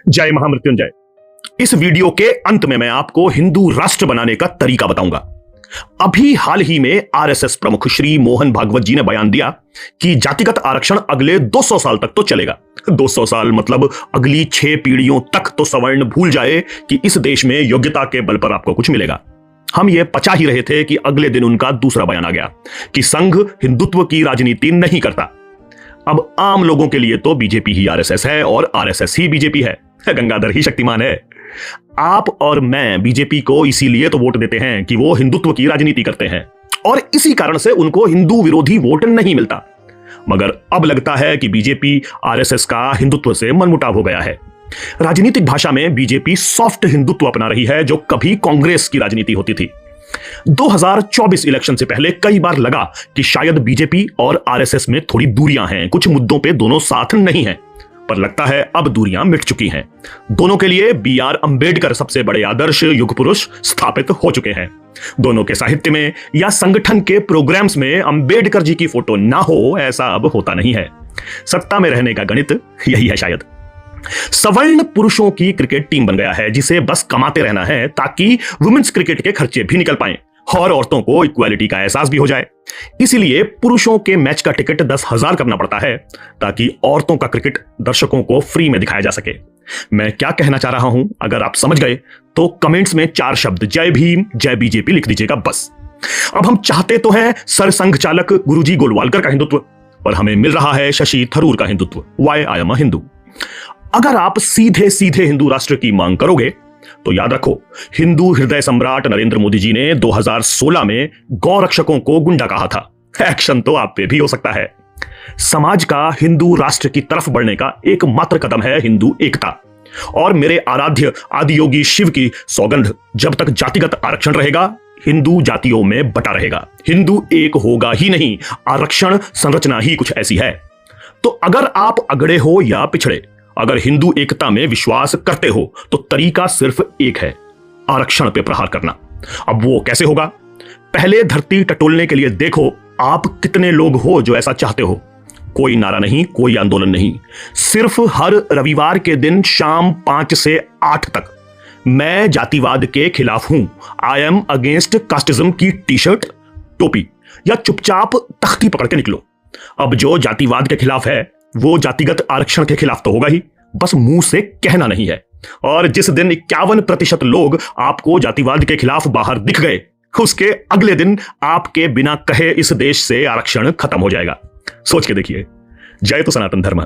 जय महामृत्युंजय। इस वीडियो के अंत में मैं आपको हिंदू राष्ट्र बनाने का तरीका बताऊंगा। अभी हाल ही में आरएसएस प्रमुख श्री मोहन भागवत जी ने बयान दिया कि जातिगत आरक्षण अगले 200 साल तक तो चलेगा। 200 साल मतलब अगली 6 पीढ़ियों तक तो सवर्ण भूल जाए कि इस देश में योग्यता के बल पर आपको कुछ मिलेगा। हम ये पचा ही रहे थे कि अगले दिन उनका दूसरा बयान आ गया कि संघ हिंदुत्व की राजनीति नहीं करता। अब आम लोगों के लिए तो बीजेपी ही आरएसएस है और आरएसएस ही बीजेपी है, गंगाधर ही शक्तिमान है। आप और मैं बीजेपी को इसीलिए तो वोट देते हैं कि वो हिंदुत्व की राजनीति करते हैं और इसी कारण से उनको हिंदू विरोधी वोट नहीं मिलता। मगर अब लगता है कि बीजेपी आरएसएस का हिंदुत्व से मनमुटाव हो गया है। राजनीतिक भाषा में बीजेपी सॉफ्ट हिंदुत्व अपना रही है, जो कभी कांग्रेस की राजनीति होती थी। 2024 इलेक्शन से पहले कई बार लगा कि शायद बीजेपी और आरएसएस में थोड़ी दूरियां हैं, कुछ मुद्दों पे दोनों साथ नहीं हैं, पर लगता है अब दूरियां मिट चुकी हैं। दोनों के लिए बी.आर. अंबेडकर सबसे बड़े आदर्श युग पुरुष स्थापित हो चुके हैं। दोनों के साहित्य में या संगठन के प्रोग्राम्स में अंबेडकर जी की फोटो ना हो, ऐसा अब होता नहीं है। सत्ता में रहने का गणित यही है शायद। सवर्ण पुरुषों की क्रिकेट टीम बन गया है जिसे बस कमाते रहना है ताकि वुमेन्स क्रिकेट के खर्चे भी निकल पाएं और औरतों को इक्वालिटी का एहसास भी हो जाए। इसीलिए पुरुषों के मैच का टिकट 10,000 करना पड़ता है ताकि औरतों का क्रिकेट दर्शकों को फ्री में दिखाया जा सके। मैं क्या कहना चाह रहा हूं अगर आप समझ गए तो कमेंट्स में 4 शब्द जय भीम जय बीजेपी लिख दीजिएगा बस। अब हम चाहते तो हैं सरसंघ चालक गुरुजी गोलवालकर का हिंदुत्व, पर हमें मिल रहा है शशि थरूर का Hindutva. Why I am a Hindu. अगर आप सीधे सीधे हिंदू राष्ट्र की मांग करोगे तो याद रखो, हिंदू हृदय सम्राट नरेंद्र मोदी जी ने 2016 में गौ रक्षकों को गुंडा कहा था। एक्शन तो आप पे भी हो सकता है। समाज का हिंदू राष्ट्र की तरफ बढ़ने का एकमात्र कदम है हिंदू एकता। और मेरे आराध्य आदियोगी शिव की सौगंध, जब तक जातिगत आरक्षण रहेगा हिंदू जातियों में बटा रहेगा। हिंदू एक होगा ही नहीं, आरक्षण संरचना ही कुछ ऐसी है। तो अगर आप अगड़े हो या पिछड़े, अगर हिंदू एकता में विश्वास करते हो तो तरीका सिर्फ एक है, आरक्षण पे प्रहार करना। अब वो कैसे होगा? पहले धरती टटोलने के लिए देखो आप कितने लोग हो जो ऐसा चाहते हो। कोई नारा नहीं, कोई आंदोलन नहीं, सिर्फ हर रविवार के दिन शाम 5 से 8 तक मैं जातिवाद के खिलाफ हूं, आई एम अगेंस्ट कास्टिज्म की टी-शर्ट, टोपी या चुपचाप तख्ती पकड़ के निकलो। अब जो जातिवाद के खिलाफ है वो जातिगत आरक्षण के खिलाफ तो होगा ही, बस मुंह से कहना नहीं है। और जिस दिन 51% लोग आपको जातिवाद के खिलाफ बाहर दिख गए, उसके अगले दिन आपके बिना कहे इस देश से आरक्षण खत्म हो जाएगा। सोच के देखिए। जय तो सनातन धर्म।